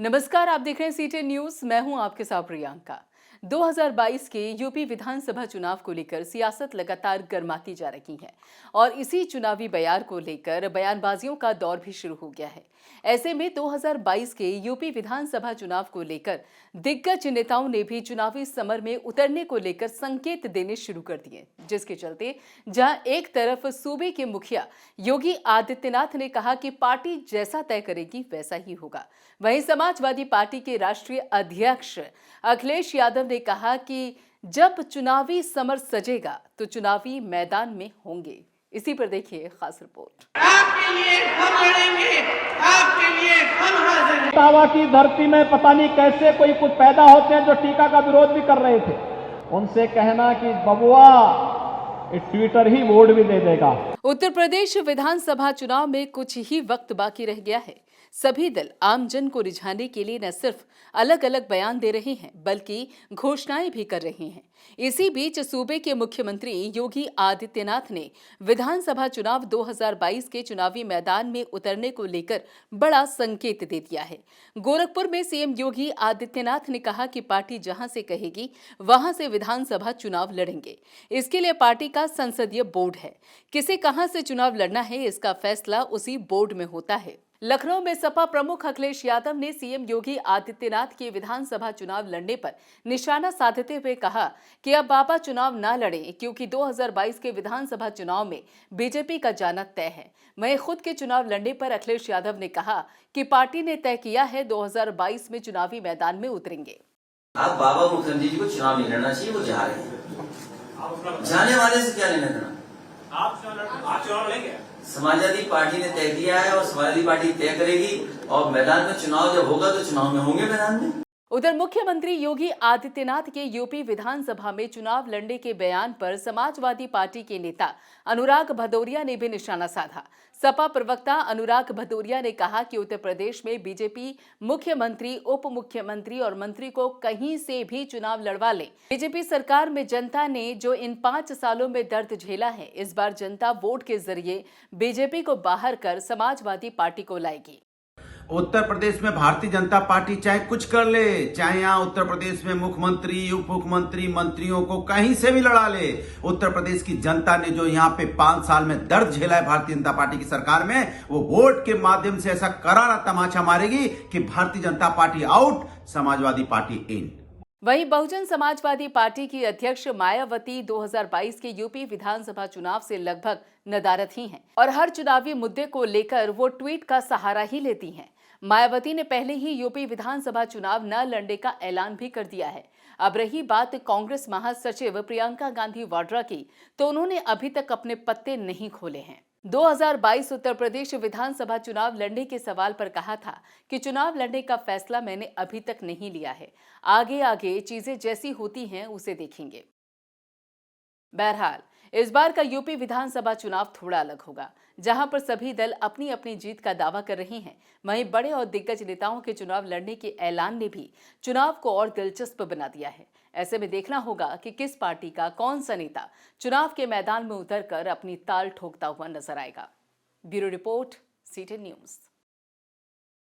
नमस्कार, आप देख रहे हैं सीटी न्यूज। मैं हूं आपके साथ प्रियंका। 2022 के यूपी विधानसभा चुनाव को लेकर सियासत लगातार गर्माती जा रही है और इसी चुनावी बयार को लेकर बयानबाजियों का दौर भी शुरू हो गया है। ऐसे में 2022 के यूपी विधानसभा चुनाव को लेकर दिग्गज नेताओं ने भी चुनावी समर में उतरने को लेकर संकेत देने शुरू कर दिए, जिसके चलते जहां एक तरफ सूबे के मुखिया योगी आदित्यनाथ ने कहा कि पार्टी जैसा तय करेगी वैसा ही होगा, वहीं समाजवादी पार्टी के राष्ट्रीय अध्यक्ष अखिलेश यादव ने कहा कि जब चुनावी समर सजेगा तो चुनावी मैदान में होंगे। इसी पर देखिए खास रिपोर्ट। आपके लिए हम लड़ेंगे, आपके लिए हम हाजिर हैं। इटावा की धरती में पता नहीं कैसे कोई कुछ पैदा होते हैं जो टीका का विरोध भी कर रहे थे। उनसे कहना कि बबुआ ट्विटर ही वोट भी दे देगा। उत्तर प्रदेश विधानसभा चुनाव में कुछ ही वक्त बाकी रह गया है। सभी दल आमजन को रिझाने के लिए न सिर्फ अलग अलग बयान दे रहे हैं बल्कि घोषणाएं भी कर रहे हैं। इसी बीच सूबे के मुख्यमंत्री योगी आदित्यनाथ ने विधानसभा चुनाव 2022 के चुनावी मैदान में उतरने को लेकर बड़ा संकेत दे दिया है। गोरखपुर में सीएम योगी आदित्यनाथ ने कहा कि पार्टी जहां से कहेगी वहां से विधानसभा चुनाव लड़ेंगे। इसके लिए पार्टी का संसदीय बोर्ड है। किसे कहां से चुनाव लड़ना है इसका फैसला उसी बोर्ड में होता है। लखनऊ में सपा प्रमुख अखिलेश यादव ने सीएम योगी आदित्यनाथ के विधानसभा चुनाव लड़ने पर निशाना साधते हुए कहा कि अब बाबा चुनाव न लड़ें क्योंकि 2022 के विधानसभा चुनाव में बीजेपी का जाना तय है। वहीं खुद के चुनाव लड़ने पर अखिलेश यादव ने कहा कि पार्टी ने तय किया है 2022 में चुनावी मैदान में उतरेंगे। आप बाबा मुखर्जी जी को चुनाव नहीं लड़ना चाहिए, वो जा रहे हैं। जाने वाले से क्या लेना देना? आप चुनाव लड़ेंगे। समाजवादी पार्टी ने तय किया है और समाजवादी पार्टी तय करेगी और मैदान में चुनाव जब होगा तो चुनाव में होंगे मैदान में। उधर मुख्यमंत्री योगी आदित्यनाथ के यूपी विधानसभा में चुनाव लड़ने के बयान पर समाजवादी पार्टी के नेता अनुराग भदौरिया ने भी निशाना साधा। सपा प्रवक्ता अनुराग भदौरिया ने कहा कि उत्तर प्रदेश में बीजेपी मुख्यमंत्री, उप मुख्यमंत्री और मंत्री को कहीं से भी चुनाव लड़वा ले। बीजेपी सरकार में जनता ने जो इन 5 सालों में दर्द झेला है, इस बार जनता वोट के जरिए बीजेपी को बाहर कर समाजवादी पार्टी को लाएगी। उत्तर प्रदेश में भारतीय जनता पार्टी चाहे कुछ कर ले, चाहे यहाँ उत्तर प्रदेश में मुख्यमंत्री, उप मुख्यमंत्री, मंत्रियों को कहीं से भी लड़ा ले, उत्तर प्रदेश की जनता ने जो यहाँ पे 5 साल में दर्द झेला है भारतीय जनता पार्टी की सरकार में, वो वोट के माध्यम से ऐसा करारा तमाचा मारेगी कि Bharatiya Janata party out, Samajwadi party इन। वहीं बहुजन समाजवादी पार्टी की अध्यक्ष मायावती 2022 के यूपी विधानसभा चुनाव से लगभग नदारद ही हैं और हर चुनावी मुद्दे को लेकर वो ट्वीट का सहारा ही लेती हैं। मायावती ने पहले ही यूपी विधानसभा चुनाव न लड़ने का ऐलान भी कर दिया है। अब रही बात कांग्रेस महासचिव प्रियंका गांधी वाड्रा की, तो उन्होंने अभी तक अपने पत्ते नहीं खोले हैं। 2022 उत्तर प्रदेश विधानसभा चुनाव लड़ने के सवाल पर कहा था कि चुनाव लड़ने का फैसला मैंने अभी तक नहीं लिया है, आगे आगे चीजें जैसी होती हैं उसे देखेंगे। बहरहाल इस बार का यूपी विधानसभा चुनाव थोड़ा अलग होगा, जहां पर सभी दल अपनी अपनी जीत का दावा कर रहे हैं। वहीं बड़े और दिग्गज नेताओं के चुनाव लड़ने के ऐलान ने भी चुनाव को और दिलचस्प बना दिया है। ऐसे में देखना होगा कि किस पार्टी का कौन सा नेता चुनाव के मैदान में उतरकर अपनी ताल ठोकता हुआ नजर आएगा। ब्यूरो रिपोर्ट, सीटी न्यूज।